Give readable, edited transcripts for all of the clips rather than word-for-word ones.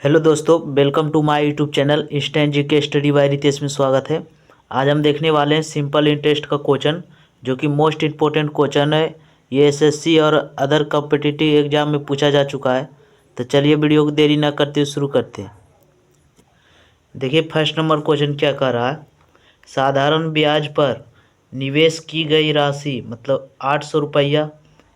Hello दोस्तों, welcome to my YouTube channel instant GK study by Ritesh में स्वागत है। आज हम देखने वाले हैं सिंपल इंटरेस्ट का क्वेश्चन, जो कि मोस्ट इम्पोर्टेंट क्वेश्चन है। ये एसएससी और अदर कॉम्पिटिटिव एग्जाम में पूछा जा चुका है। तो चलिए वीडियो को देरी ना करते हुए शुरू करते हैं। देखिए फर्स्ट नंबर क्वेश्चन क्या कर रहा है। साधारण ब्याज पर निवेश की गई राशि मतलब 800 रुपया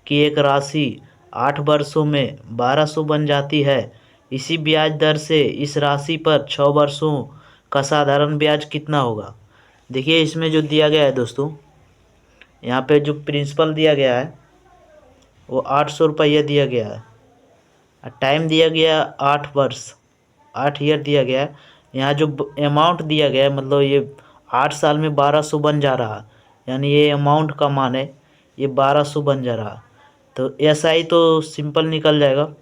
की एक राशि 8 वर्षों में 1200 बन जाती है। इसी ब्याज दर से इस राशि पर 6 वर्षों का साधारण ब्याज कितना होगा। देखिए इसमें जो दिया गया है दोस्तों, यहाँ पे जो प्रिंसिपल दिया गया है वो 800 रुपया दिया गया है और टाइम दिया गया 8 वर्ष, 8 ईयर दिया गया है। यहाँ जो अमाउंट दिया गया है मतलब ये 8 साल में 1200 बन जा रहा है, यानी ये अमाउंट का मान है, ये 1200 बन जा रहा। तो एसआई तो सिंपल निकल जाएगा।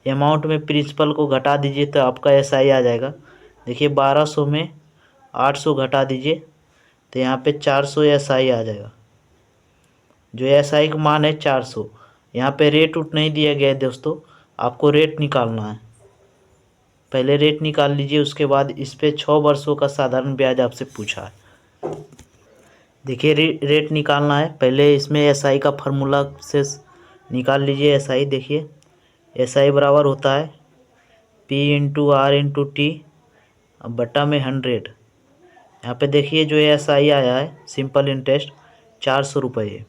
अमाउंट में प्रिंसिपल को घटा दीजिए तो आपका एसआई आ जाएगा। देखिए 1200 में 800 घटा दीजिए तो यहाँ पे 400 एसआई आ जाएगा। जो एसआई का मान है 400। यहाँ पे रेट उट नहीं दिया गया है दोस्तों, आपको रेट निकालना है। पहले रेट निकाल लीजिए, उसके बाद इस पे 6 वर्षों का साधारण ब्याज आपसे पूछा है। देखिए रेट निकालना है। पहले इसमें एसआई का फार्मूला से निकाल लीजिए एसआई। देखिए एसआई बराबर होता है P into R into T बटा में 100। यहाँ पे देखिए जो एसआई आया है सिंपल इंटरेस्ट 400 रुपये,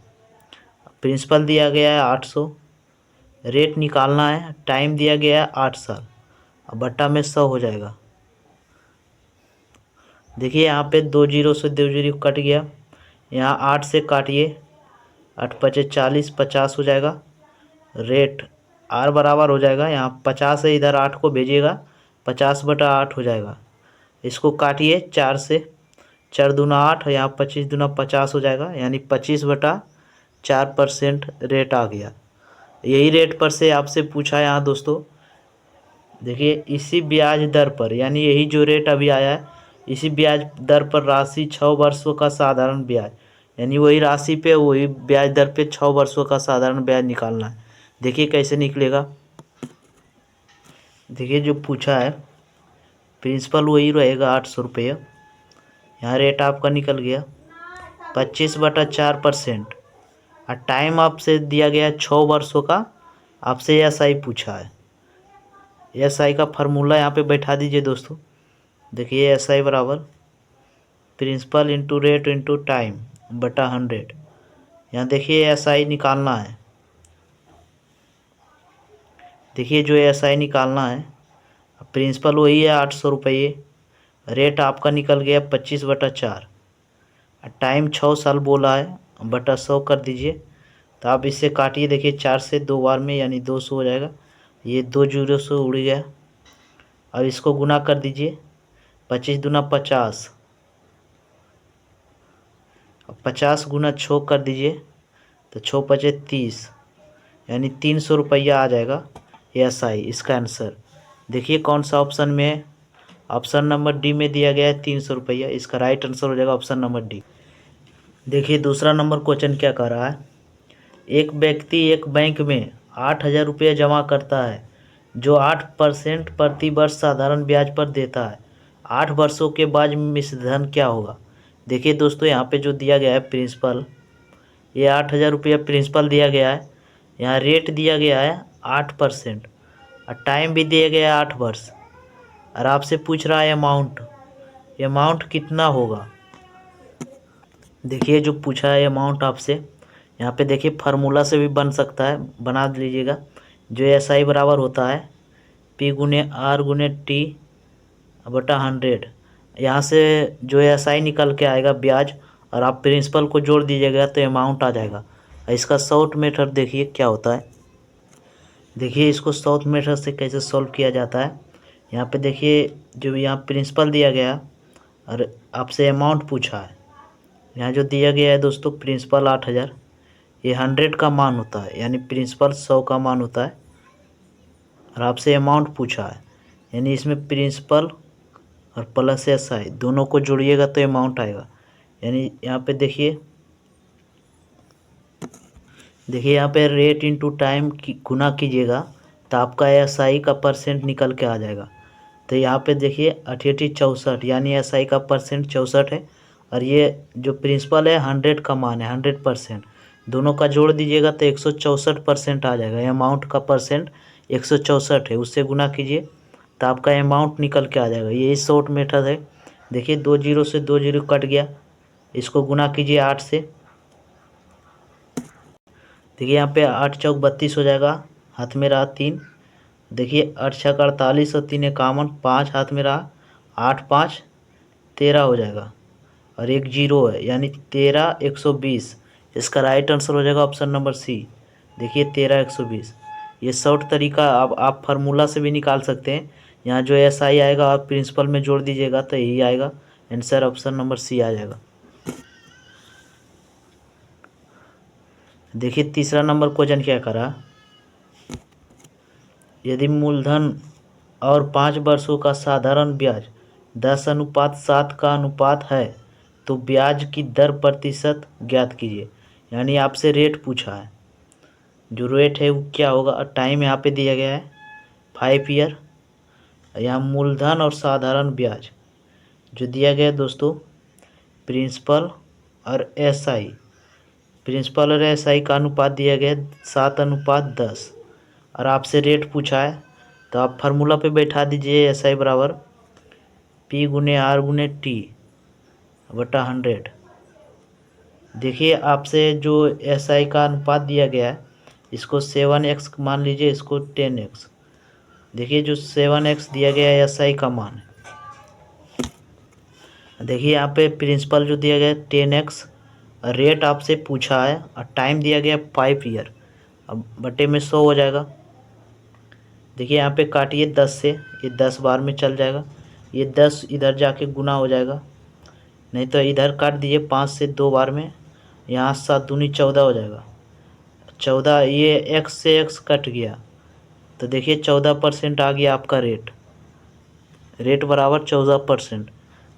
प्रिंसिपल दिया गया है 800, रेट निकालना है, टाइम दिया गया है 8 साल, अब बटा में 100 हो जाएगा। देखिए यहाँ पे 2 जीरो से 2 जीरो कट गया, यहाँ 8 से काटिए, 8 पचे 40, 50 हो जाएगा। रेट आर बराबर हो जाएगा, यहाँ 50 है, इधर 8 को भेजिएगा, 50 बटा 8 हो जाएगा। इसको काटिए 4 से, 4 दूना 8, यहाँ 25 दूना 50 हो जाएगा, यानी 25/4% रेट आ गया। यही रेट पर से आपसे पूछा है यहाँ दोस्तों। देखिए इसी ब्याज दर पर, यानी यही जो रेट अभी आया है, इसी ब्याज दर पर राशि 6 वर्षों का साधारण ब्याज, यानी वही राशि पे वही ब्याज दर पे 6 वर्षों का साधारण ब्याज निकालना है। देखिए कैसे निकलेगा। देखिए जो पूछा है प्रिंसिपल वही रहेगा 800 रुपये, यहाँ रेट आपका निकल गया 25/4%, और टाइम आपसे दिया गया 6 वर्षों का। आपसे एसआई पूछा है, एसआई का फार्मूला यहाँ पे बैठा दीजिए दोस्तों। देखिए एसआई बराबर principal into rate into time बटा 100। यहाँ देखिए एसआई निकालना है। देखिए जो एसआई निकालना है, प्रिंसिपल वही है 800 रुपये, रेट आपका निकल गया 25/4, टाइम 6 साल बोला है, बटा 100 कर दीजिए। तो आप इससे काटिए, देखिए 4 से 2 बार में यानी 200 हो जाएगा। ये 2 जीरो से उड़ गया। अब इसको गुना कर दीजिए, 25 दूना 50, 50 गुना 6 कर दीजिए तो 6 पचे 30, यानी 300 रुपया आ जाएगा एसआई इसका आंसर। देखिए कौन सा ऑप्शन में है। ऑप्शन नंबर डी में दिया गया है 300 रुपया, इसका राइट आंसर हो जाएगा ऑप्शन नंबर डी। देखिए दूसरा नंबर क्वेश्चन क्या कर रहा है। एक व्यक्ति एक बैंक में 8,000 रुपये जमा करता है, जो 8% प्रति वर्ष साधारण ब्याज पर देता है। 8 वर्षों के बाद मिश्र धन क्या होगा। देखिए दोस्तों यहाँ पे जो दिया गया है प्रिंसिपल, ये 8,000 रुपया प्रिंसिपल दिया गया है, यहाँ रेट दिया गया है 8% और टाइम भी दिया गया है 8 वर्ष, और आपसे पूछ रहा है अमाउंट, अमाउंट कितना होगा। देखिए जो पूछा है अमाउंट आपसे, यहाँ पे देखिए फार्मूला से भी बन सकता है, बना लीजिएगा। जो एसआई बराबर होता है पी गुने आर गुने टी बटा 100। यहाँ से जो एसआई निकल के आएगा ब्याज, और आप प्रिंसिपल को जोड़ दीजिएगा तो अमाउंट आ जाएगा। इसका शॉर्ट मेथड देखिए क्या होता है। देखिए इसको शॉर्ट मेथड से कैसे सॉल्व किया जाता है। यहाँ पे देखिए जो यहाँ प्रिंसिपल दिया गया और आपसे अमाउंट पूछा है। यहाँ जो दिया गया है दोस्तों प्रिंसिपल 8,000, ये 100 का मान होता है, यानी प्रिंसिपल 100 का मान होता है, और आपसे अमाउंट पूछा है, यानी इसमें प्रिंसिपल और प्लस एसआई दोनों को जोड़िएगा तो अमाउंट आएगा। यानी यहाँ पे देखिए यहाँ पे रेट इंटू टाइम की गुना कीजिएगा तो आपका एसआई का परसेंट निकल के आ जाएगा। तो यहाँ पे देखिए 8864 यानी एसआई का परसेंट 64 है और ये जो प्रिंसिपल है 100 का मान है 100%। दोनों का जोड़ दीजिएगा तो 164% आ जाएगा। अमाउंट का परसेंट 164 है, उससे गुना कीजिए तो आपका अमाउंट निकल के आ जाएगा। ये शॉर्ट मेथड है। देखिए 2 जीरो से 2 जीरो कट गया, इसको गुना कीजिए 8 से। देखिए यहाँ पे 8 चौक 32 हो जाएगा, हाथ में रहा 3। देखिए 8 छक 48 और 3 51, 5 हाथ में रहा, 8 5 13 हो जाएगा और एक जीरो है यानी 13 120। इसका राइट आंसर हो जाएगा ऑप्शन नंबर सी। देखिए 13 120। ये शॉर्ट तरीका आप फार्मूला से भी निकाल सकते हैं। यहाँ जो एस आई आएगा आप प्रिंसिपल में जोड़ दीजिएगा तो यही आएगा आंसर, ऑप्शन नंबर सी आ जाएगा। देखिए तीसरा नंबर क्वेश्चन क्या करा। यदि मूलधन और 5 वर्षों का साधारण ब्याज 10:7 का अनुपात है तो ब्याज की दर प्रतिशत ज्ञात कीजिए। यानी आपसे रेट पूछा है, जो रेट है वो क्या होगा। और टाइम यहाँ पे दिया गया है 5 ईयर। यहाँ मूलधन और साधारण ब्याज जो दिया गया है दोस्तों, प्रिंसिपल और एसआई, प्रिंसिपल और एसआई का अनुपात दिया गया है 7:10 और आपसे रेट पूछा है तो आप फार्मूला पे बैठा दीजिए एसआई बराबर P गुने R गुने T बटा 100। देखिए आपसे जो एसआई का अनुपात दिया गया है इसको 7x मान लीजिए, इसको 10x। देखिए जो 7x दिया गया है एसआई का मान है। देखिए यहाँ पे प्रिंसिपल जो दिया गया है 10x, रेट आपसे पूछा है और टाइम दिया गया 5 ईयर। अब बटे में 100 हो जाएगा। देखिए यहाँ पे काटिए 10 से, ये 10 बार में चल जाएगा, ये 10 इधर जाके गुना हो जाएगा, नहीं तो इधर काट दीजिए 5 से 2 बार में, यहाँ 7 दूनी 14 हो जाएगा। 14, ये x से x कट गया तो देखिए 14% आ गया आपका रेट। रेट बराबर 14%।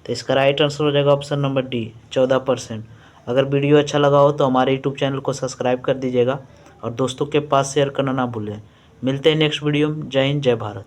तो इसका राइट आंसर हो जाएगा ऑप्शन नंबर डी 14%। अगर वीडियो अच्छा लगा हो तो हमारे यूट्यूब चैनल को सब्सक्राइब कर दीजिएगा और दोस्तों के पास शेयर करना ना भूलें। मिलते हैं नेक्स्ट वीडियो में। जय हिंद, जय भारत।